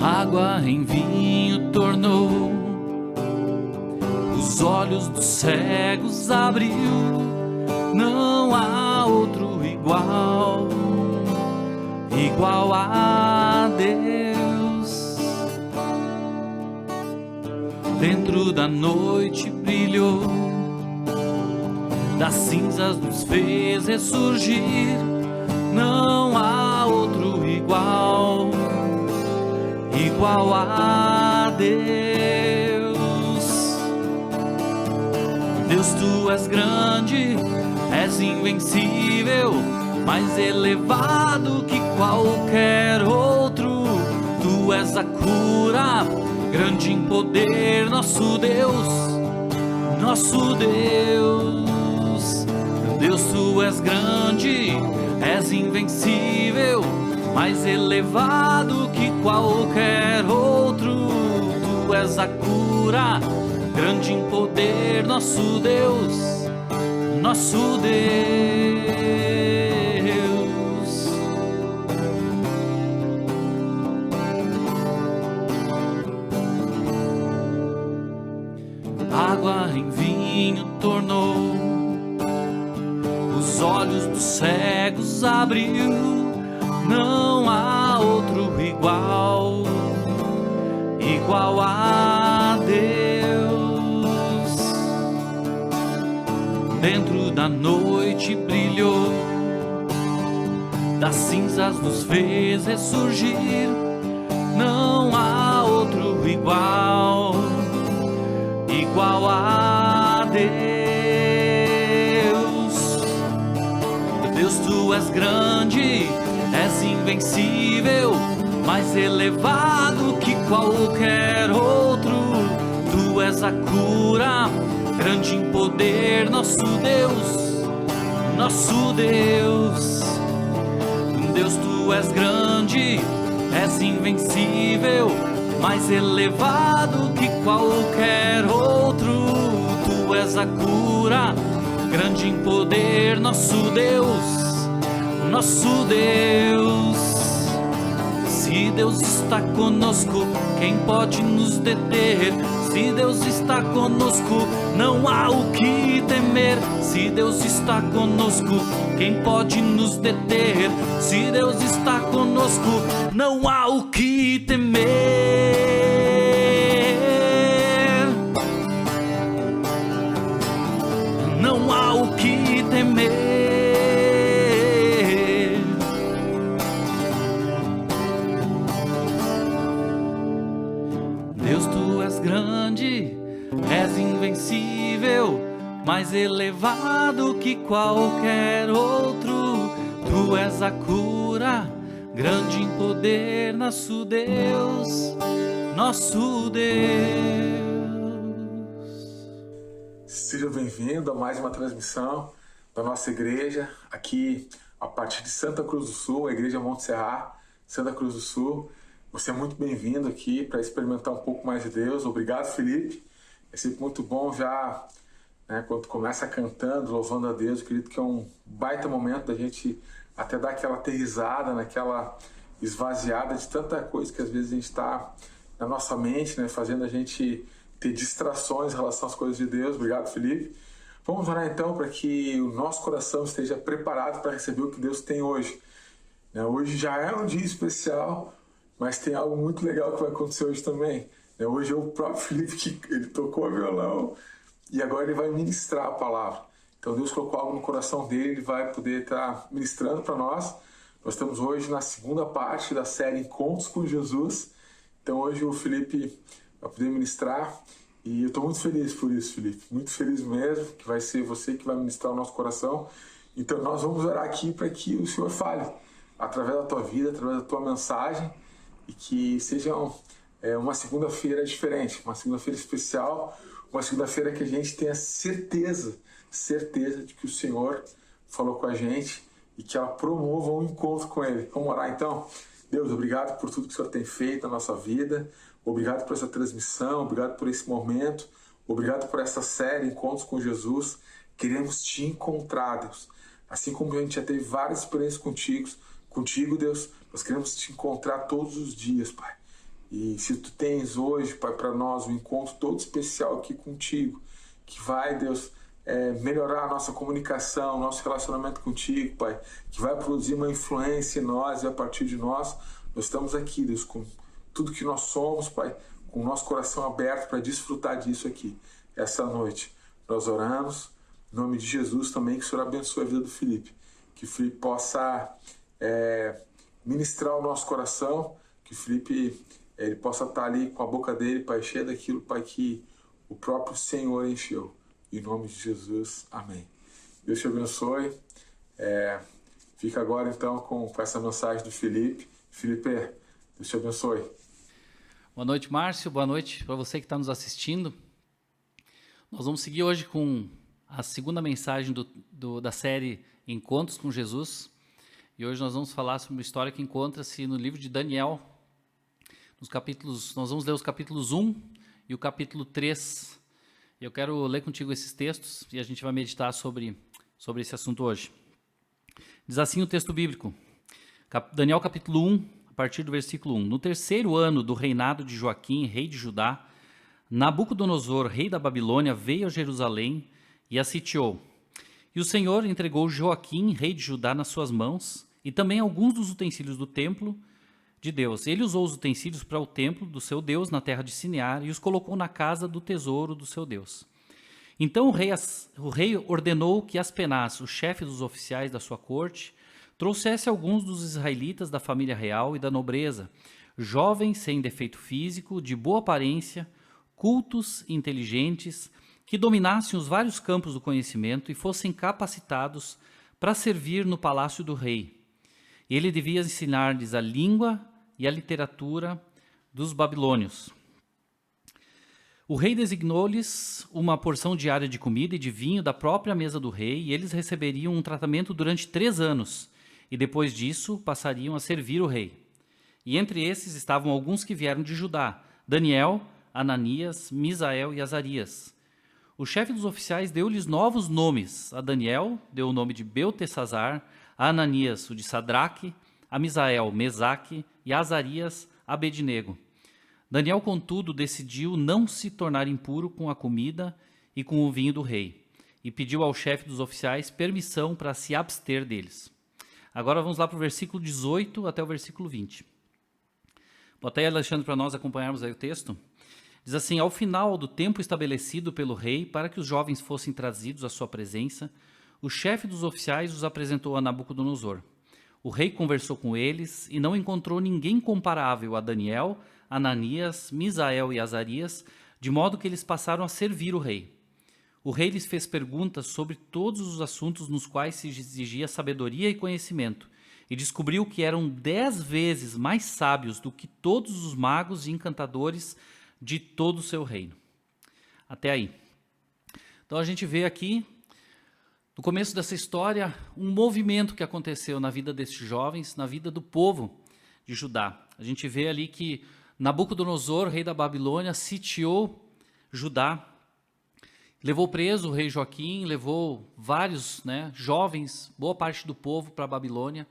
água em vinho tornou, os olhos dos cegos abriu. Não há outro igual a Deus. Dentro da noite brilhou, das cinzas nos fez ressurgir. Não há outro igual a Deus. Deus, tu és grande, és invencível, mais elevado que qualquer outro. Tu és a cura, grande em poder, nosso Deus, nosso Deus. Deus, tu és grande, és invencível, mais elevado que qualquer outro. Tu és a cura, grande em poder, nosso Deus, nosso Deus. Água em vinho tornou, os olhos dos cegos abriu. Não há outro igual a Deus. Dentro da noite brilhou, das cinzas nos fez ressurgir. Não há outro igual a Deus. Deus, tu és grande, és invencível, mais elevado que qualquer outro. Tu és a cura, grande em poder, nosso Deus, nosso Deus. Deus, tu és grande, és invencível, mais elevado que qualquer outro. Tu és a cura, grande em poder, nosso Deus, nosso Deus. Se Deus está conosco, quem pode nos deter? Se Deus está conosco, não há o que temer. Se Deus está conosco, quem pode nos deter? Se Deus está conosco, não há o que temer. Não há o que temer. Deus, tu és grande, és invencível, mais elevado que qualquer outro. Tu és a cura, grande em poder, nosso Deus, nosso Deus. Seja bem-vindo a mais uma transmissão da nossa igreja, aqui a partir de Santa Cruz do Sul, a Igreja Monte Serra, Santa Cruz do Sul. Você é muito bem-vindo aqui para experimentar um pouco mais de Deus. Obrigado, Felipe. É sempre muito bom já, né, quando começa cantando, louvando a Deus. Eu acredito que é um baita momento da gente até dar aquela aterrissada, naquela esvaziada de tanta coisa que às vezes a gente está na nossa mente, né, fazendo a gente ter distrações em relação às coisas de Deus. Obrigado, Felipe. Vamos orar então para que o nosso coração esteja preparado para receber o que Deus tem hoje. Hoje já é um dia especial, mas tem algo muito legal que vai acontecer hoje também. Hoje é o próprio Felipe que ele tocou o violão e agora ele vai ministrar a palavra. Então Deus colocou algo no coração dele, ele vai poder estar ministrando para nós. Nós estamos hoje na segunda parte da série Encontros com Jesus. Então hoje o Felipe vai poder ministrar e eu estou muito feliz por isso, Felipe. Muito feliz mesmo, que vai ser você que vai ministrar o nosso coração. Então nós vamos orar aqui para que o Senhor fale através da tua vida, através da tua mensagem, e que seja uma segunda-feira diferente, uma segunda-feira especial, uma segunda-feira que a gente tenha certeza de que o Senhor falou com a gente e que ela promova um encontro com Ele. Vamos orar então? Deus, obrigado por tudo que o Senhor tem feito na nossa vida, obrigado por essa transmissão, obrigado por esse momento, obrigado por essa série Encontros com Jesus. Queremos te encontrar, Deus. Assim como a gente já teve várias experiências contigo, Deus, nós queremos te encontrar todos os dias, Pai. E se tu tens hoje, Pai, para nós um encontro todo especial aqui contigo, que vai, Deus, melhorar a nossa comunicação, nosso relacionamento contigo, Pai, que vai produzir uma influência em nós e a partir de nós estamos aqui, Deus, com tudo que nós somos, Pai, com o nosso coração aberto para desfrutar disso aqui, essa noite. Nós oramos, em nome de Jesus também, que o Senhor abençoe a vida do Felipe, que o Felipe possa ministrar o nosso coração, que o Felipe ele possa estar ali com a boca dele, Pai, cheia daquilo, Pai, que o próprio Senhor encheu. Em nome de Jesus, amém. Deus te abençoe. Fica agora então com essa mensagem do Felipe. Felipe, Deus te abençoe. Boa noite, Márcio. Boa noite para você que está nos assistindo. Nós vamos seguir hoje com a segunda mensagem da série Encontros com Jesus. E hoje nós vamos falar sobre uma história que encontra-se no livro de Daniel. Nós vamos ler os capítulos 1 e o capítulo 3. Eu quero ler contigo esses textos e a gente vai meditar sobre esse assunto hoje. Diz assim o texto bíblico, Daniel capítulo 1, a partir do versículo 1. No terceiro ano do reinado de Joaquim, rei de Judá, Nabucodonosor, rei da Babilônia, veio a Jerusalém e a sitiou. E o Senhor entregou Joaquim, rei de Judá, nas suas mãos, e também alguns dos utensílios do templo de Deus. Ele usou os utensílios para o templo do seu Deus na terra de Sinear e os colocou na casa do tesouro do seu Deus. Então o rei ordenou que Aspenaz, o chefe dos oficiais da sua corte, trouxesse alguns dos israelitas da família real e da nobreza, jovens sem defeito físico, de boa aparência, cultos, inteligentes, que dominassem os vários campos do conhecimento e fossem capacitados para servir no palácio do rei. Ele devia ensinar-lhes a língua e a literatura dos babilônios. O rei designou-lhes uma porção diária de comida e de vinho da própria mesa do rei, e eles receberiam um tratamento durante 3 anos, e depois disso passariam a servir o rei. E entre esses estavam alguns que vieram de Judá: Daniel, Ananias, Misael e Azarias. O chefe dos oficiais deu-lhes novos nomes. A Daniel deu o nome de Beltesazar, a Ananias o de Sadraque, a Misael, Mesaque e a Azarias, Abednego. Daniel, contudo, decidiu não se tornar impuro com a comida e com o vinho do rei, e pediu ao chefe dos oficiais permissão para se abster deles. Agora vamos lá para o versículo 18 até o versículo 20. Bota aí, Alexandre, para nós acompanharmos aí o texto. Diz assim: ao final do tempo estabelecido pelo rei para que os jovens fossem trazidos à sua presença, o chefe dos oficiais os apresentou a Nabucodonosor. O rei conversou com eles e não encontrou ninguém comparável a Daniel, Ananias, Misael e Azarias, de modo que eles passaram a servir o rei. O rei lhes fez perguntas sobre todos os assuntos nos quais se exigia sabedoria e conhecimento, e descobriu que eram 10 vezes mais sábios do que todos os magos e encantadores de todo o seu reino. Até aí. Então a gente vê aqui, no começo dessa história, um movimento que aconteceu na vida desses jovens, na vida do povo de Judá. A gente vê ali que Nabucodonosor, rei da Babilônia, sitiou Judá, levou preso o rei Joaquim, levou vários jovens, boa parte do povo para a Babilônia,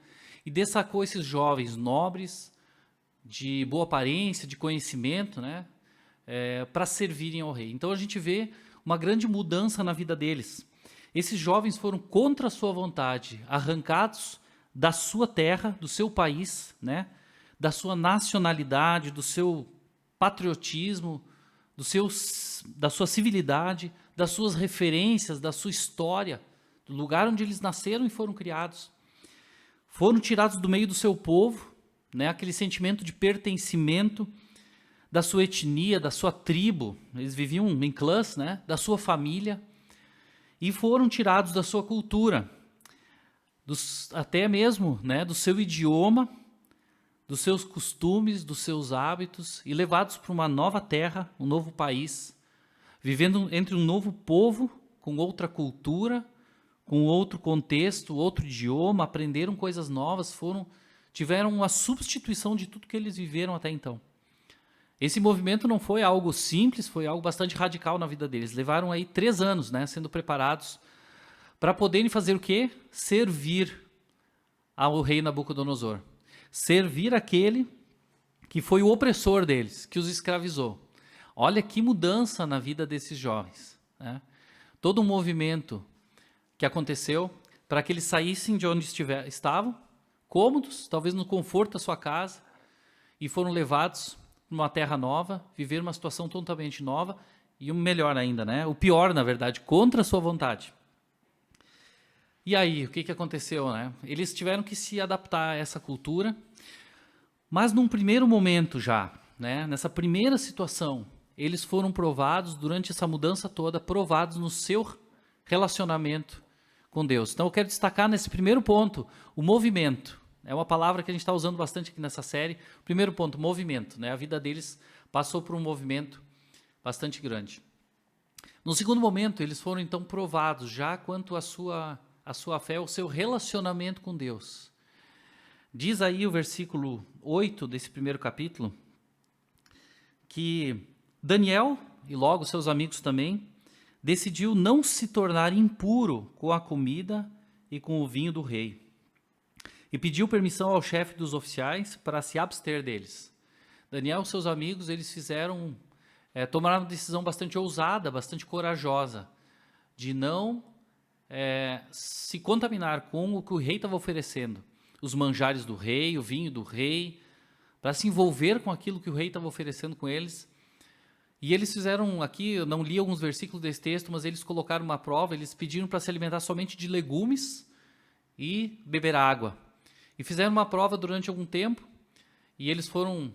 e destacou esses jovens nobres, de boa aparência, de conhecimento, para servirem ao rei. Então a gente vê uma grande mudança na vida deles. Esses jovens foram contra a sua vontade, arrancados da sua terra, do seu país, da sua nacionalidade, do seu patriotismo, da sua civilidade, das suas referências, da sua história, do lugar onde eles nasceram e foram criados. Foram tirados do meio do seu povo, aquele sentimento de pertencimento, da sua etnia, da sua tribo, eles viviam em clãs, da sua família, e foram tirados da sua cultura, até mesmo do seu idioma, dos seus costumes, dos seus hábitos, e levados para uma nova terra, um novo país, vivendo entre um novo povo, com outra cultura, com outro contexto, outro idioma, aprenderam coisas novas, tiveram uma substituição de tudo que eles viveram até então. Esse movimento não foi algo simples, foi algo bastante radical na vida deles. Levaram aí 3 anos, sendo preparados para poderem fazer o quê? Servir ao rei Nabucodonosor. Servir aquele que foi o opressor deles, que os escravizou. Olha que mudança na vida desses jovens, né? Todo um movimento que aconteceu para que eles saíssem de onde estavam, cômodos, talvez no conforto da sua casa, e foram levados numa terra nova, viver uma situação totalmente nova, e o melhor ainda, né? O pior, na verdade, contra a sua vontade. E aí, o que aconteceu, né? Eles tiveram que se adaptar a essa cultura, mas num primeiro momento já, né? Nessa primeira situação, eles foram provados, durante essa mudança toda, provados no seu relacionamento com Deus. Então eu quero destacar nesse primeiro ponto, o movimento. É uma palavra que a gente está usando bastante aqui nessa série. Primeiro ponto, movimento, né? A vida deles passou por um movimento bastante grande. No segundo momento, eles foram então provados já quanto à sua fé, o seu relacionamento com Deus. Diz aí o versículo 8 desse primeiro capítulo, que Daniel, e logo seus amigos também, decidiu não se tornar impuro com a comida e com o vinho do rei. E pediu permissão ao chefe dos oficiais para se abster deles. Daniel e seus amigos, eles tomaram uma decisão bastante ousada, bastante corajosa, de não se contaminar com o que o rei estava oferecendo. Os manjares do rei, o vinho do rei, para se envolver com aquilo que o rei estava oferecendo com eles. E eles fizeram aqui, eu não li alguns versículos desse texto, mas eles colocaram uma prova, eles pediram para se alimentar somente de legumes e beber água. E fizeram uma prova durante algum tempo, e eles foram,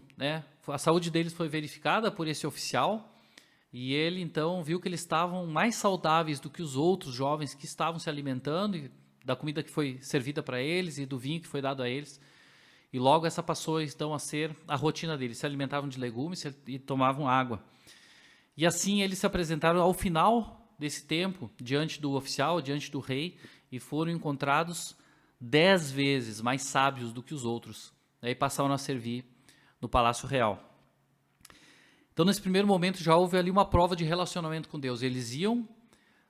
a saúde deles foi verificada por esse oficial, e ele então viu que eles estavam mais saudáveis do que os outros jovens que estavam se alimentando, e da comida que foi servida para eles e do vinho que foi dado a eles. E logo essa passou então a ser a rotina deles, se alimentavam de legumes e tomavam água. E assim eles se apresentaram ao final desse tempo, diante do oficial, diante do rei, e foram encontrados 10 vezes mais sábios do que os outros. Daí passaram a servir no Palácio Real. Então, nesse primeiro momento, já houve ali uma prova de relacionamento com Deus. Eles iam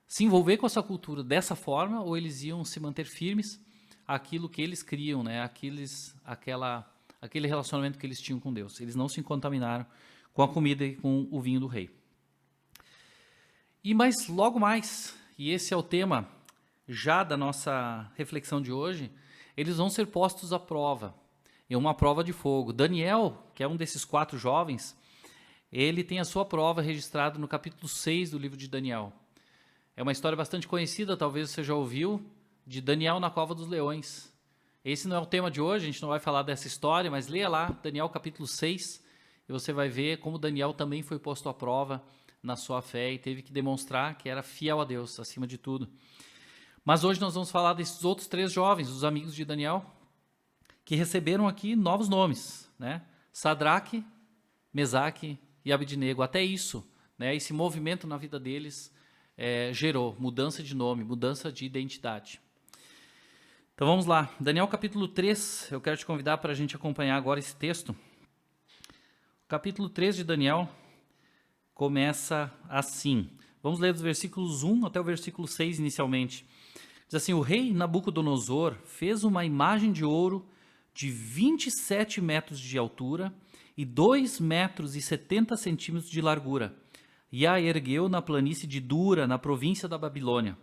se envolver com essa cultura dessa forma, ou eles iam se manter firmes àquilo que eles criam, né? Aquele relacionamento que eles tinham com Deus. Eles não se contaminaram com a comida e com o vinho do rei. Mas logo mais, e esse é o tema já da nossa reflexão de hoje, eles vão ser postos à prova, em uma prova de fogo. Daniel, que é um desses 4 jovens, ele tem a sua prova registrada no capítulo 6 do livro de Daniel. É uma história bastante conhecida, talvez você já ouviu, de Daniel na cova dos leões. Esse não é o tema de hoje, a gente não vai falar dessa história, mas leia lá, Daniel capítulo 6, e você vai ver como Daniel também foi posto à prova na sua fé e teve que demonstrar que era fiel a Deus, acima de tudo. Mas hoje nós vamos falar desses outros 3 jovens, os amigos de Daniel, que receberam aqui novos nomes, né? Sadraque, Mesaque e Abednego. Até isso, né? Esse movimento na vida deles gerou mudança de nome, mudança de identidade. Então vamos lá, Daniel capítulo 3, eu quero te convidar para a gente acompanhar agora esse texto. O capítulo 3 de Daniel começa assim. Vamos ler dos versículos 1 até o versículo 6 inicialmente. Diz assim: o rei Nabucodonosor fez uma imagem de ouro de 27 metros de altura e 2 metros e 70 centímetros de largura, e a ergueu na planície de Dura, na província da Babilônia.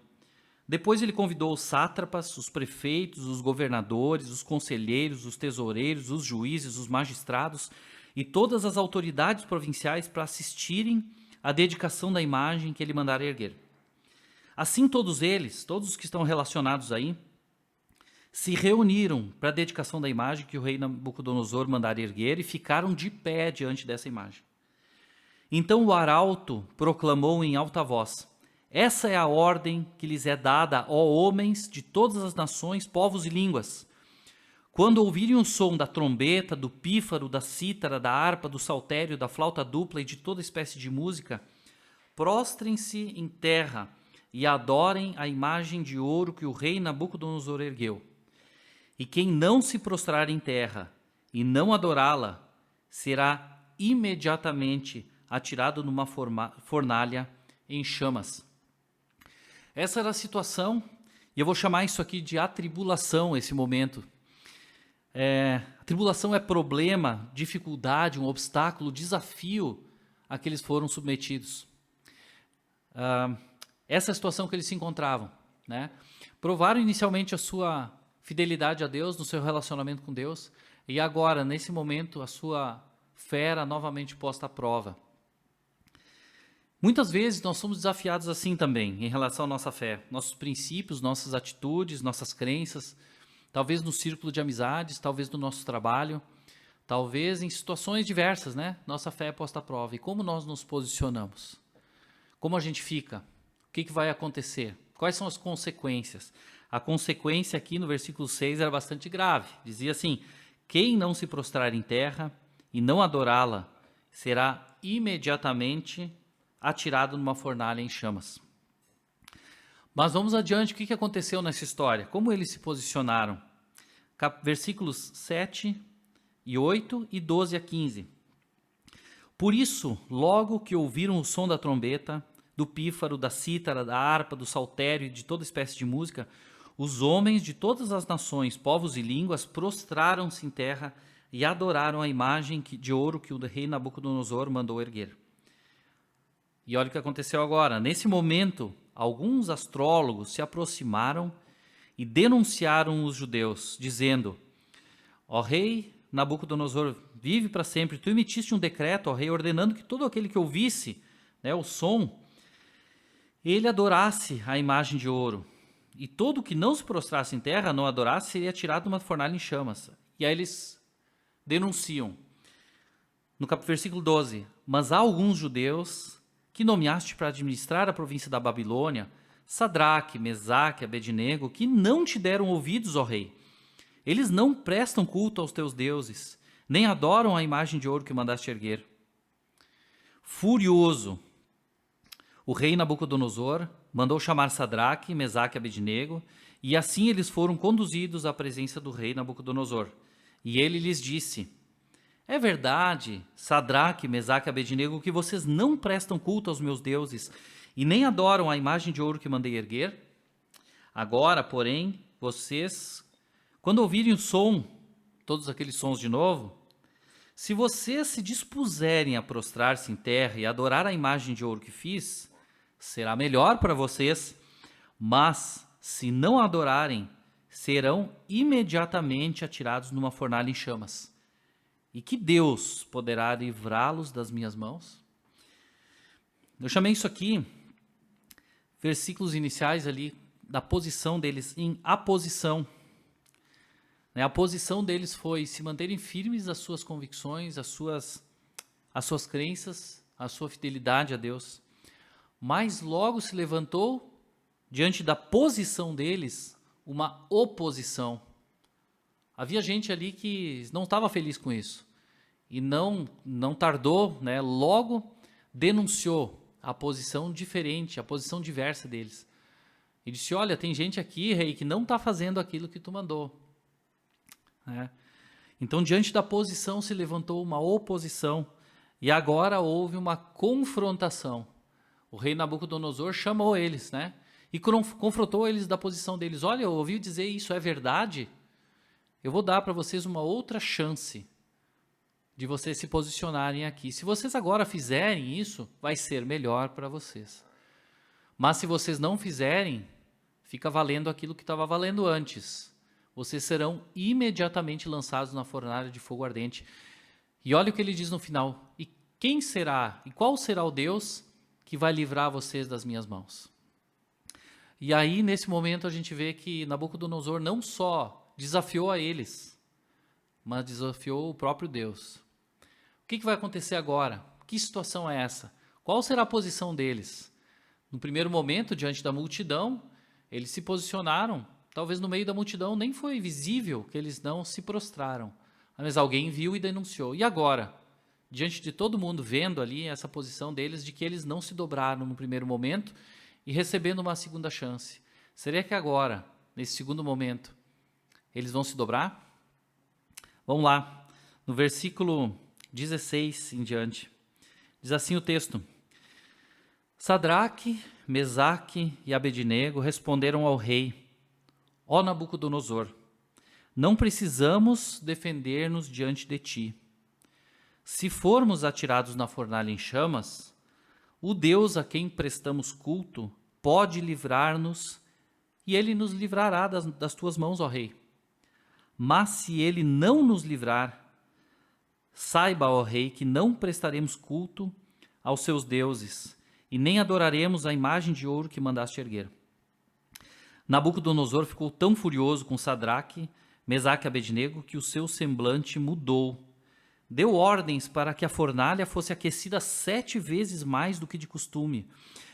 Depois ele convidou os sátrapas, os prefeitos, os governadores, os conselheiros, os tesoureiros, os juízes, os magistrados e todas as autoridades provinciais para assistirem à dedicação da imagem que ele mandara erguer. Assim todos eles, todos os que estão relacionados aí, se reuniram para a dedicação da imagem que o rei Nabucodonosor mandara erguer e ficaram de pé diante dessa imagem. Então o arauto proclamou em alta voz: essa é a ordem que lhes é dada, ó homens de todas as nações, povos e línguas. Quando ouvirem o som da trombeta, do pífaro, da cítara, da harpa, do saltério, da flauta dupla e de toda espécie de música, prostrem-se em terra e adorem a imagem de ouro que o rei Nabucodonosor ergueu. E quem não se prostrar em terra e não adorá-la, será imediatamente atirado numa fornalha em chamas. Essa era a situação, e eu vou chamar isso aqui de atribulação, esse momento. A tribulação é problema, dificuldade, um obstáculo, desafio a que eles foram submetidos. Essa é a situação que eles se encontravam, né? Provaram inicialmente a sua fidelidade a Deus, no seu relacionamento com Deus, e agora, nesse momento, a sua fé era novamente posta à prova. Muitas vezes nós somos desafiados assim também, em relação à nossa fé, nossos princípios, nossas atitudes, nossas crenças, talvez no círculo de amizades, talvez no nosso trabalho, talvez em situações diversas, né? Nossa fé é posta à prova. E como nós nos posicionamos? Como a gente fica? O que vai acontecer? Quais são as consequências? A consequência aqui no versículo 6 era bastante grave. Dizia assim: quem não se prostrar em terra e não adorá-la será imediatamente atirado numa fornalha em chamas. Mas vamos adiante, o que aconteceu nessa história? Como eles se posicionaram? Versículos 7 e 8 e 12 a 15. Por isso, logo que ouviram o som da trombeta, do pífaro, da cítara, da harpa, do saltério e de toda espécie de música, os homens de todas as nações, povos e línguas prostraram-se em terra e adoraram a imagem de ouro que o rei Nabucodonosor mandou erguer. E olha o que aconteceu agora. Nesse momento, alguns astrólogos se aproximaram e denunciaram os judeus, dizendo: ó rei Nabucodonosor, vive para sempre. Tu emitiste um decreto, ó rei, ordenando que todo aquele que ouvisse, né, o som, ele adorasse a imagem de ouro. E todo que não se prostrasse em terra, não adorasse, seria tirado numa fornalha em chamas. E aí eles denunciam. No versículo 12. Mas há alguns judeus que nomeaste para administrar a província da Babilônia, Sadraque, Mesaque, Abednego, que não te deram ouvidos, ó rei. Eles não prestam culto aos teus deuses, nem adoram a imagem de ouro que mandaste erguer. Furioso, o rei Nabucodonosor mandou chamar Sadraque, Mesaque e Abednego, e assim eles foram conduzidos à presença do rei Nabucodonosor. E ele lhes disse: é verdade, Sadraque, Mesaque e Abednego, que vocês não prestam culto aos meus deuses e nem adoram a imagem de ouro que mandei erguer? Agora, porém, vocês, quando ouvirem o som, todos aqueles sons de novo, se vocês se dispuserem a prostrar-se em terra e adorar a imagem de ouro que fiz, será melhor para vocês, mas se não adorarem, serão imediatamente atirados numa fornalha em chamas. E que Deus poderá livrá-los das minhas mãos? Eu chamei isso aqui, versículos iniciais ali, da posição deles em aposição. A posição deles foi se manterem firmes às suas convicções, às suas crenças, à sua fidelidade a Deus. Mas logo se levantou, diante da posição deles, uma oposição. Havia gente ali que não estava feliz com isso. E não tardou, né? Logo denunciou a posição diferente, a posição diversa deles. E disse: olha, tem gente aqui, rei, que não está fazendo aquilo que tu mandou. Então, diante da posição, se levantou uma oposição. E agora houve uma confrontação. O rei Nabucodonosor chamou eles, né? E confrontou eles da posição deles. Olha, eu ouvi dizer isso é verdade? Eu vou dar para vocês uma outra chance de vocês se posicionarem aqui. Se vocês agora fizerem isso, vai ser melhor para vocês. Mas se vocês não fizerem, fica valendo aquilo que estava valendo antes. Vocês serão imediatamente lançados na fornalha de fogo ardente. E olha o que ele diz no final. E quem será, e qual será o Deus que vai livrar vocês das minhas mãos? E aí, nesse momento, a gente vê que Nabucodonosor não só desafiou a eles, mas desafiou o próprio Deus. O que vai acontecer agora? Que situação é essa? Qual será a posição deles? No primeiro momento, diante da multidão, eles se posicionaram. Talvez no meio da multidão nem foi visível que eles não se prostraram. Mas alguém viu e denunciou. E agora? Diante de todo mundo vendo ali essa posição deles de que eles não se dobraram no primeiro momento e recebendo uma segunda chance. Será que agora, nesse segundo momento, eles vão se dobrar? Vamos lá. No versículo 16 em diante. Diz assim o texto: Sadraque, Mesaque e Abednego responderam ao rei: ó Nabucodonosor, não precisamos defender-nos diante de ti. Se formos atirados na fornalha em chamas, o Deus a quem prestamos culto pode livrar-nos, e ele nos livrará das tuas mãos, ó rei. Mas se ele não nos livrar, saiba, ó rei, que não prestaremos culto aos seus deuses, e nem adoraremos a imagem de ouro que mandaste erguer. Nabucodonosor ficou tão furioso com Sadraque, Mesaque e Abednego que o seu semblante mudou. Deu ordens para que a fornalha fosse aquecida 7 vezes mais do que de costume,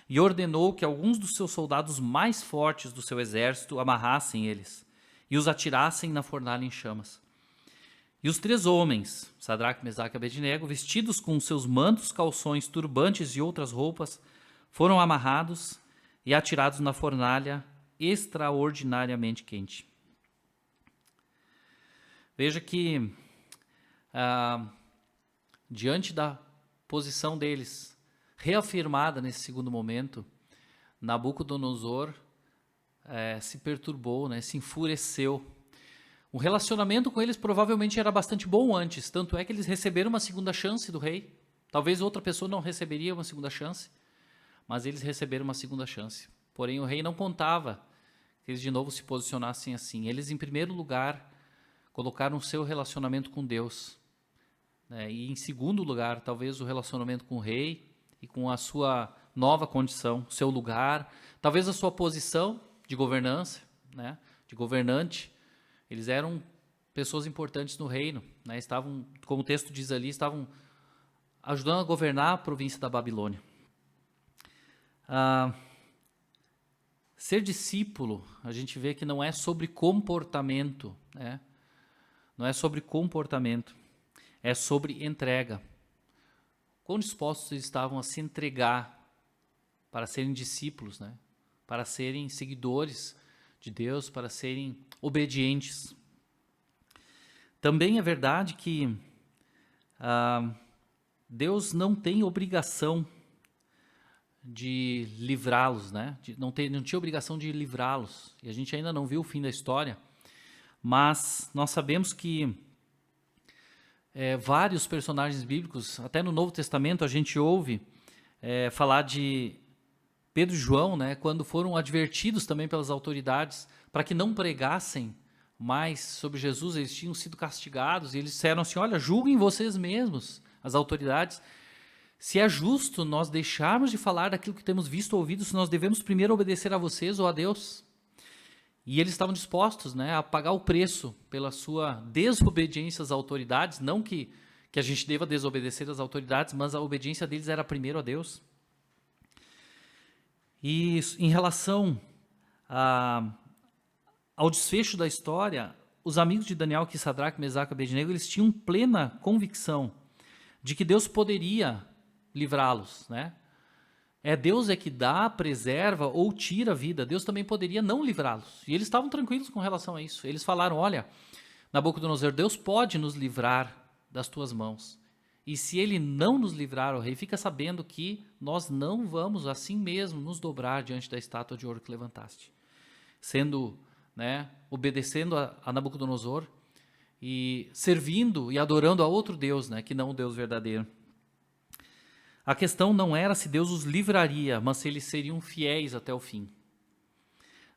e ordenou que alguns dos seus soldados mais fortes do seu exército amarrassem eles e os atirassem na fornalha em chamas. E os 3 homens, Sadraque, Mesaque e Abednego, vestidos com seus mantos, calções, turbantes e outras roupas, foram amarrados e atirados na fornalha extraordinariamente quente. Veja que, diante da posição deles, reafirmada nesse segundo momento, Nabucodonosor se perturbou, né, se enfureceu. O relacionamento com eles provavelmente era bastante bom antes, tanto é que eles receberam uma segunda chance do rei. Talvez outra pessoa não receberia uma segunda chance, mas eles receberam uma segunda chance. Porém, o rei não contava que eles de novo se posicionassem assim. Eles, em primeiro lugar, colocaram o seu relacionamento com Deus, né? E, em segundo lugar, talvez o relacionamento com o rei e com a sua nova condição, o seu lugar, talvez a sua posição de governança, né? De governante. Eles eram pessoas importantes no reino, né? Estavam, como o texto diz ali, estavam ajudando a governar a província da Babilônia. Ser discípulo, a gente vê que não é sobre comportamento, né? Não é sobre comportamento, é sobre entrega. Quão dispostos eles estavam a se entregar para serem discípulos, né? Para serem seguidores de Deus, para serem obedientes. Também é verdade que Deus não tem obrigação de livrá-los, né? Não tinha obrigação de livrá-los. E a gente ainda não viu o fim da história. Mas nós sabemos que vários personagens bíblicos, até no Novo Testamento a gente ouve falar de Pedro e João, né, quando foram advertidos também pelas autoridades para que não pregassem mais sobre Jesus, eles tinham sido castigados, e eles disseram assim: olha, julguem vocês mesmos, as autoridades, se é justo nós deixarmos de falar daquilo que temos visto ou ouvido, se nós devemos primeiro obedecer a vocês ou a Deus. E eles estavam dispostos, né, a pagar o preço pela sua desobediência às autoridades, não que a gente deva desobedecer às autoridades, mas a obediência deles era primeiro a Deus. E em relação ao desfecho da história, os amigos de Daniel, que Sadraque, Mesaque e Abednego, eles tinham plena convicção de que Deus poderia livrá-los, né? Deus que dá, preserva ou tira a vida. Deus também poderia não livrá-los. E eles estavam tranquilos com relação a isso. Eles falaram: olha, Nabucodonosor, Deus pode nos livrar das tuas mãos. E se ele não nos livrar, ó rei, fica sabendo que nós não vamos assim mesmo nos dobrar diante da estátua de ouro que levantaste. Sendo, né, obedecendo a Nabucodonosor e servindo e adorando a outro Deus, né, que não o Deus verdadeiro. A questão não era se Deus os livraria, mas se eles seriam fiéis até o fim.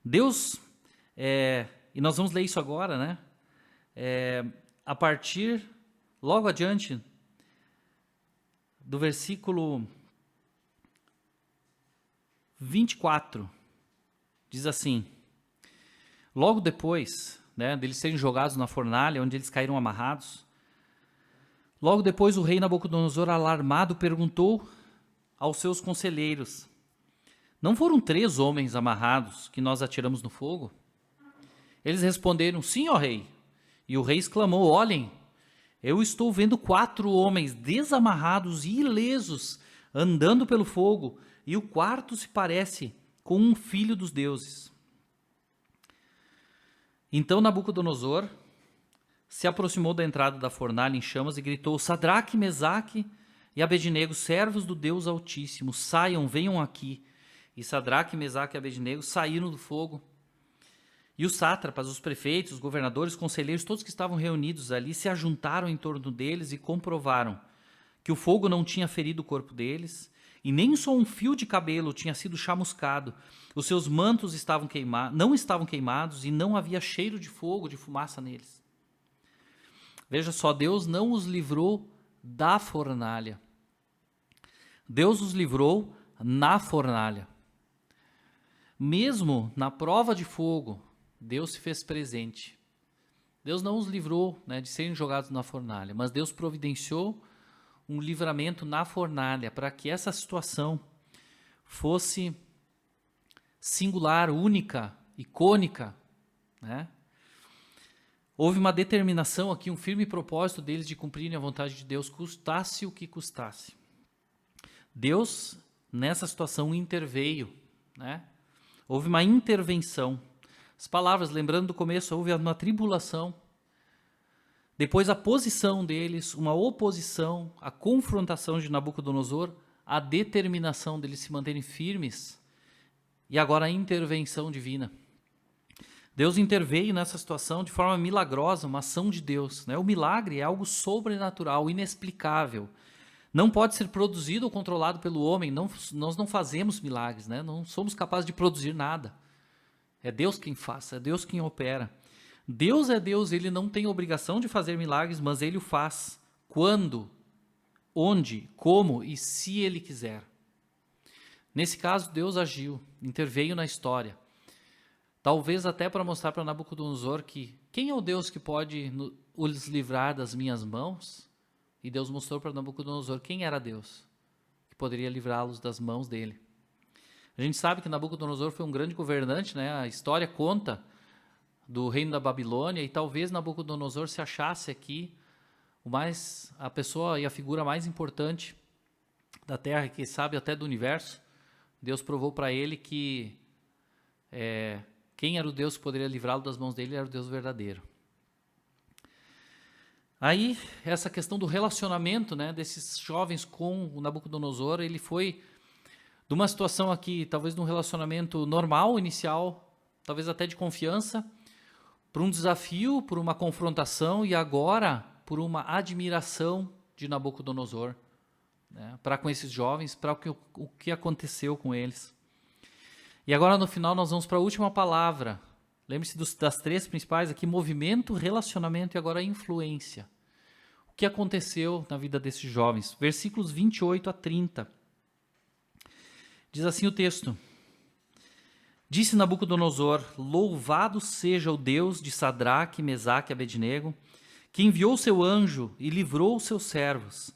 Deus, e nós vamos ler isso agora, né? A partir, logo adiante, do versículo 24, diz assim: logo depois, né, deles serem jogados na fornalha, onde eles caíram amarrados, logo depois o rei Nabucodonosor, alarmado, perguntou aos seus conselheiros: não foram 3 homens amarrados que nós atiramos no fogo? Eles responderam: sim, ó rei. E o rei exclamou: olhem, eu estou vendo 4 homens desamarrados e ilesos andando pelo fogo, e o quarto se parece com um filho dos deuses. Então Nabucodonosor se aproximou da entrada da fornalha em chamas e gritou: Sadraque, Mesaque e Abednego, servos do Deus Altíssimo, saiam, venham aqui. E Sadraque, Mesaque e Abednego saíram do fogo. E os sátrapas, os prefeitos, os governadores, os conselheiros, todos que estavam reunidos ali, se ajuntaram em torno deles e comprovaram que o fogo não tinha ferido o corpo deles, e nem só um fio de cabelo tinha sido chamuscado. Os seus mantos não estavam queimados e não havia cheiro de fogo, de fumaça neles. Veja só, Deus não os livrou da fornalha. Deus os livrou na fornalha. Mesmo na prova de fogo, Deus se fez presente. Deus não os livrou, de serem jogados na fornalha, mas Deus providenciou um livramento na fornalha para que essa situação fosse singular, única, icônica, Houve uma determinação aqui, um firme propósito deles de cumprirem a vontade de Deus, custasse o que custasse. Deus, nessa situação, interveio, Houve uma intervenção. As palavras, lembrando do começo, houve uma tribulação. Depois a posição deles, uma oposição, a confrontação de Nabucodonosor, a determinação deles se manterem firmes e agora a intervenção divina. Deus interveio nessa situação de forma milagrosa, uma ação de Deus. O milagre é algo sobrenatural, inexplicável. Não pode ser produzido ou controlado pelo homem. Nós não fazemos milagres, não somos capazes de produzir nada. É Deus quem faz, é Deus quem opera. Deus é Deus, Ele não tem obrigação de fazer milagres, mas Ele o faz quando, onde, como e se Ele quiser. Nesse caso, Deus agiu, interveio na história. Talvez até para mostrar para Nabucodonosor que quem é o Deus que pode os livrar das minhas mãos? E Deus mostrou para Nabucodonosor quem era Deus, que poderia livrá-los das mãos dele. A gente sabe que Nabucodonosor foi um grande governante, A história conta do reino da Babilônia, e talvez Nabucodonosor se achasse aqui a pessoa e a figura mais importante da terra, que sabe até do universo. Deus provou para ele que quem era o Deus que poderia livrá-lo das mãos dele era o Deus verdadeiro. Aí, essa questão do relacionamento desses jovens com o Nabucodonosor, ele foi de uma situação aqui, talvez de um relacionamento normal, inicial, talvez até de confiança, por um desafio, por uma confrontação e agora por uma admiração de Nabucodonosor, para com esses jovens, para o que aconteceu com eles. E agora no final nós vamos para a última palavra. Lembre-se das três principais aqui: movimento, relacionamento e agora influência. O que aconteceu na vida desses jovens? Versículos 28 a 30. Diz assim o texto: Disse Nabucodonosor: Louvado seja o Deus de Sadraque, Mesaque e Abednego, que enviou seu anjo e livrou os seus servos.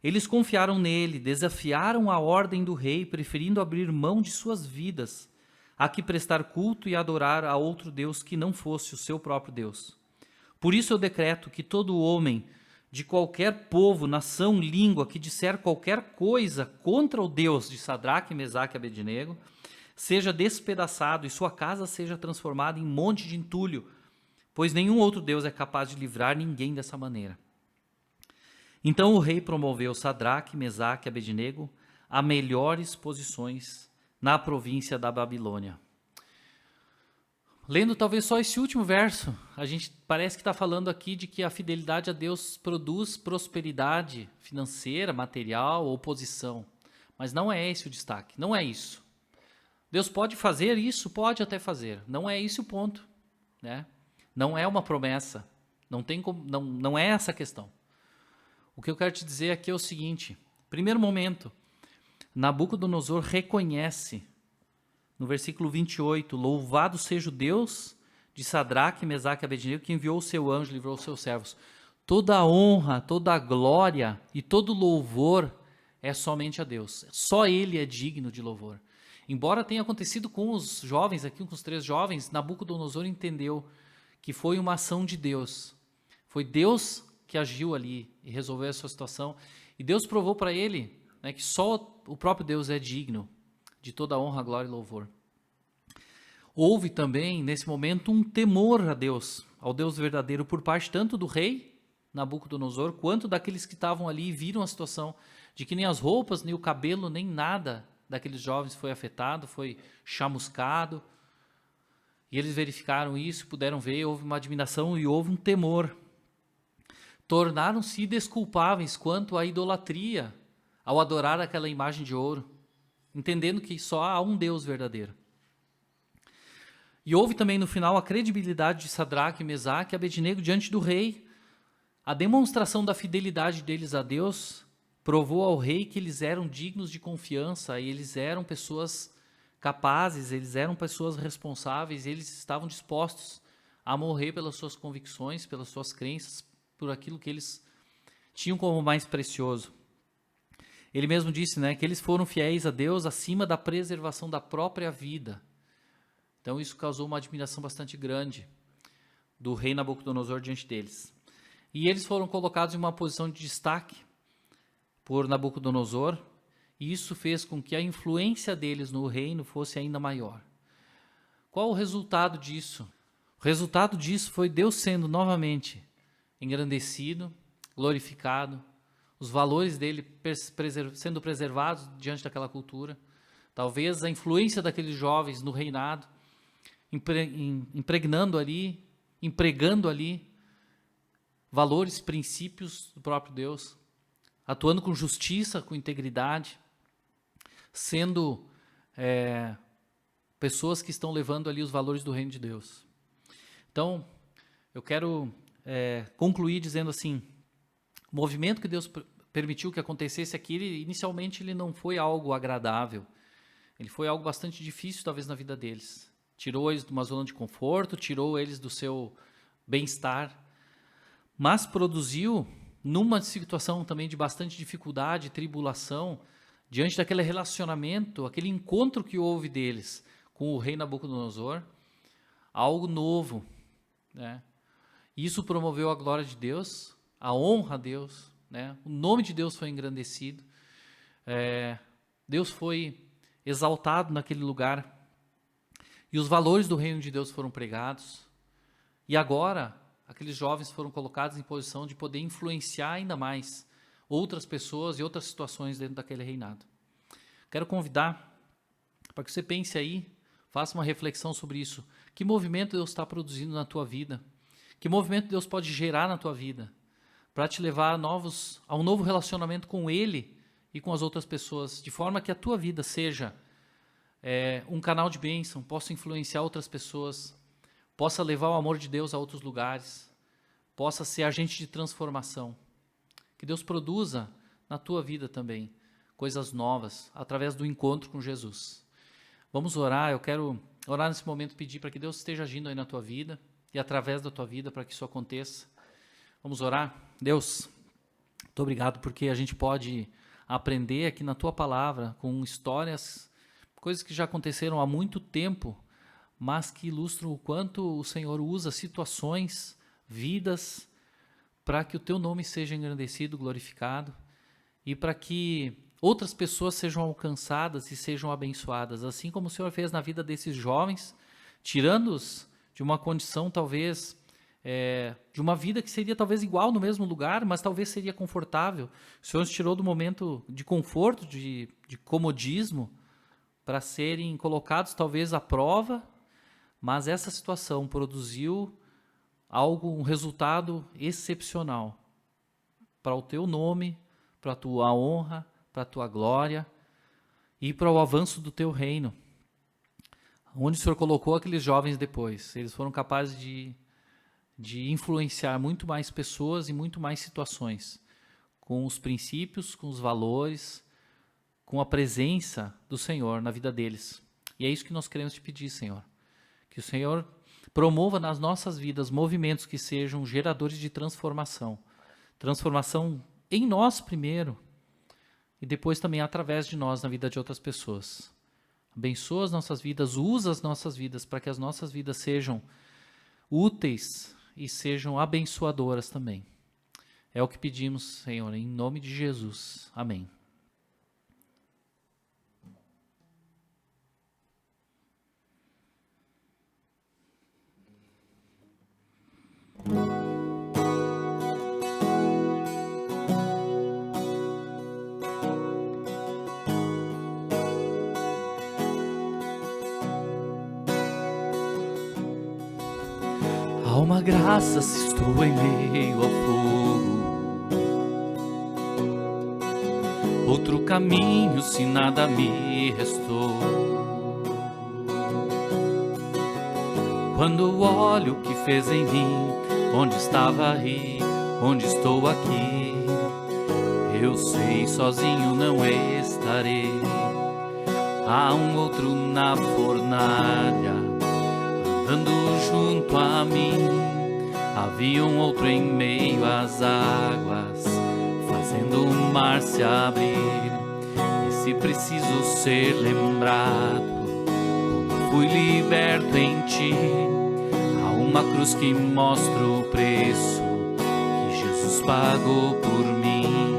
Eles confiaram nele, desafiaram a ordem do rei, preferindo abrir mão de suas vidas, a que prestar culto e adorar a outro Deus que não fosse o seu próprio Deus. Por isso eu decreto que todo homem de qualquer povo, nação, língua, que disser qualquer coisa contra o Deus de Sadraque, Mesaque e Abednego, seja despedaçado e sua casa seja transformada em monte de entulho, pois nenhum outro Deus é capaz de livrar ninguém dessa maneira. Então o rei promoveu Sadraque, Mesaque e Abednego a melhores posições na província da Babilônia. Lendo talvez só esse último verso, a gente parece que está falando aqui de que a fidelidade a Deus produz prosperidade financeira, material ou posição. Mas não é esse o destaque, não é isso. Deus pode fazer isso? Pode até fazer. Não é esse o ponto. Não é uma promessa. Não é essa a questão. O que eu quero te dizer aqui é o seguinte. Primeiro momento, Nabucodonosor reconhece, no versículo 28, louvado seja o Deus de Sadraque, Mesaque e Abednego, que enviou o seu anjo e livrou os seus servos. Toda a honra, toda a glória e todo louvor é somente a Deus. Só Ele é digno de louvor. Embora tenha acontecido com os jovens aqui, com os três jovens, Nabucodonosor entendeu que foi uma ação de Deus. Foi Deus que agiu ali e resolveu a sua situação. E Deus provou para ele que só o próprio Deus é digno de toda a honra, glória e louvor. Houve também, nesse momento, um temor a Deus, ao Deus verdadeiro, por parte tanto do rei Nabucodonosor, quanto daqueles que estavam ali e viram a situação de que nem as roupas, nem o cabelo, nem nada daqueles jovens foi afetado, foi chamuscado. E eles verificaram isso, puderam ver, houve uma admiração e houve um temor. Tornaram-se desculpáveis quanto à idolatria ao adorar aquela imagem de ouro, entendendo que só há um Deus verdadeiro. E houve também no final a credibilidade de Sadraque, Mesaque e Abednego diante do rei. A demonstração da fidelidade deles a Deus provou ao rei que eles eram dignos de confiança e eles eram pessoas capazes, eles eram pessoas responsáveis, eles estavam dispostos a morrer pelas suas convicções, pelas suas crenças, por aquilo que eles tinham como mais precioso. Ele mesmo disse, né, que eles foram fiéis a Deus acima da preservação da própria vida. Então isso causou uma admiração bastante grande do rei Nabucodonosor diante deles. E eles foram colocados em uma posição de destaque por Nabucodonosor, e isso fez com que a influência deles no reino fosse ainda maior. Qual o resultado disso? O resultado disso foi Deus sendo novamente engrandecido, glorificado, os valores dele sendo preservados diante daquela cultura. Talvez a influência daqueles jovens no reinado, empregando ali valores, princípios do próprio Deus, atuando com justiça, com integridade, sendo pessoas que estão levando ali os valores do reino de Deus. Então, eu quero concluir dizendo assim, o movimento que Deus permitiu que acontecesse aqui, inicialmente ele não foi algo agradável, ele foi algo bastante difícil talvez na vida deles. Tirou eles de uma zona de conforto, tirou eles do seu bem-estar, mas produziu, numa situação também de bastante dificuldade, tribulação, diante daquele relacionamento, aquele encontro que houve deles com o rei Nabucodonosor, algo novo, né? Isso promoveu a glória de Deus, a honra a Deus, né? O nome de Deus foi engrandecido, Deus foi exaltado naquele lugar, e os valores do reino de Deus foram pregados, e agora aqueles jovens foram colocados em posição de poder influenciar ainda mais outras pessoas e outras situações dentro daquele reinado. Quero convidar para que você pense aí, faça uma reflexão sobre isso. Que movimento Deus está produzindo na tua vida? Que movimento Deus pode gerar na tua vida para te levar a um novo relacionamento com Ele e com as outras pessoas, de forma que a tua vida seja um canal de bênção, possa influenciar outras pessoas, possa levar o amor de Deus a outros lugares, possa ser agente de transformação. Que Deus produza na tua vida também coisas novas, através do encontro com Jesus. Vamos orar, eu quero orar nesse momento, pedir para que Deus esteja agindo aí na tua vida, e através da tua vida, para que isso aconteça. Vamos orar? Deus, muito obrigado, porque a gente pode aprender aqui na tua palavra, com histórias, coisas que já aconteceram há muito tempo, mas que ilustram o quanto o Senhor usa situações, vidas, para que o teu nome seja engrandecido, glorificado, e para que outras pessoas sejam alcançadas e sejam abençoadas, assim como o Senhor fez na vida desses jovens, tirando-os de uma condição talvez, de uma vida que seria talvez igual no mesmo lugar, mas talvez seria confortável. O Senhor os tirou do momento de conforto, de comodismo, para serem colocados talvez à prova, mas essa situação produziu um resultado excepcional para o teu nome, para a tua honra, para a tua glória e para o avanço do teu reino. Onde o Senhor colocou aqueles jovens depois, eles foram capazes de influenciar muito mais pessoas e muito mais situações, com os princípios, com os valores, com a presença do Senhor na vida deles. E é isso que nós queremos te pedir, Senhor. Que o Senhor promova nas nossas vidas movimentos que sejam geradores de transformação. Transformação em nós primeiro e depois também através de nós na vida de outras pessoas. Abençoa as nossas vidas, usa as nossas vidas para que as nossas vidas sejam úteis e sejam abençoadoras também. É o que pedimos, Senhor, em nome de Jesus. Amém. graças estou em meio ao fogo. Outro caminho se nada me restou. Quando olho o que fez em mim, onde estava aí, onde estou aqui, eu sei, sozinho não estarei. Há um outro na fornalha, andando junto a mim. Havia um outro em meio às águas, fazendo o mar se abrir. E se preciso ser lembrado, como fui liberto em ti, há uma cruz que mostra o preço que Jesus pagou por mim.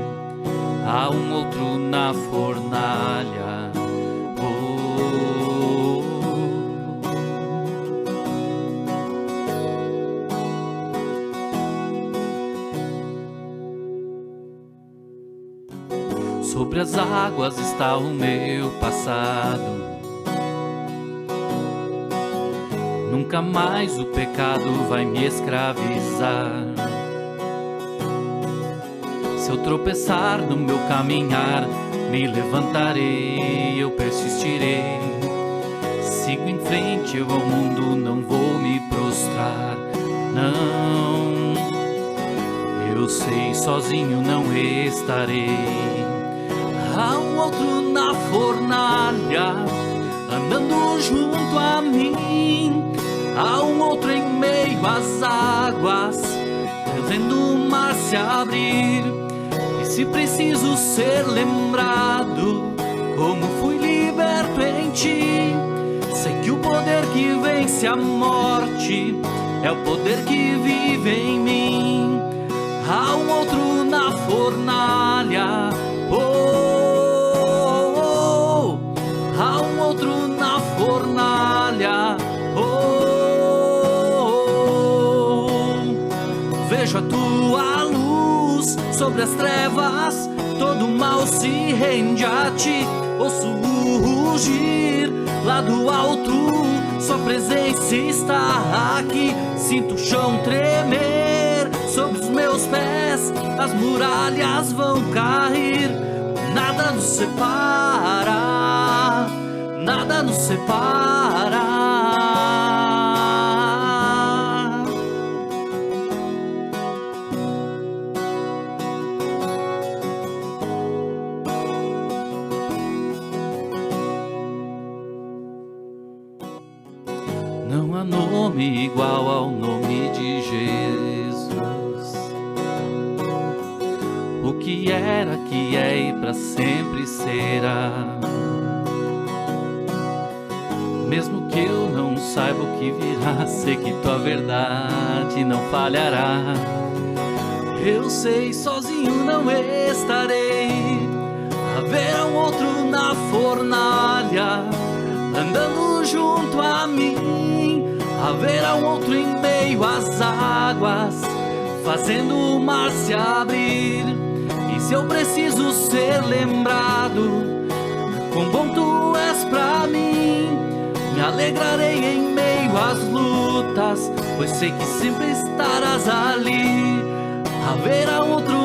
Há um outro na fornalha. Sobre as águas está o meu passado. Nunca mais o pecado vai me escravizar. Se eu tropeçar no meu caminhar, me levantarei, eu persistirei. Sigo em frente, eu ao mundo não vou me prostrar. Não, eu sei, sozinho não estarei. Há um outro na fornalha, andando junto a mim. Há um outro em meio às águas, fazendo o mar se abrir. E se preciso ser lembrado, como fui liberto em ti, sei que o poder que vence a morte é o poder que vive em mim. Há um outro na fornalha. Há um outro na fornalha. Vejo a tua luz sobre as trevas, todo mal se rende a ti. Ouço rugir lá do alto, sua presença está aqui. Sinto o chão tremer sobre os meus pés, as muralhas vão cair. Nada nos separa, nada nos separa. Não há nome igual ao nome de Jesus. O que era, que é e para sempre será. Mesmo que eu não saiba o que virá, sei que tua verdade não falhará. Eu sei, sozinho não estarei. Haverá um outro na fornalha, andando junto a mim. Haverá um outro em meio às águas, fazendo o mar se abrir. E se eu preciso ser lembrado, quão bom tu és pra mim, me alegrarei em meio às lutas, pois sei que sempre estarás ali. Haverá outro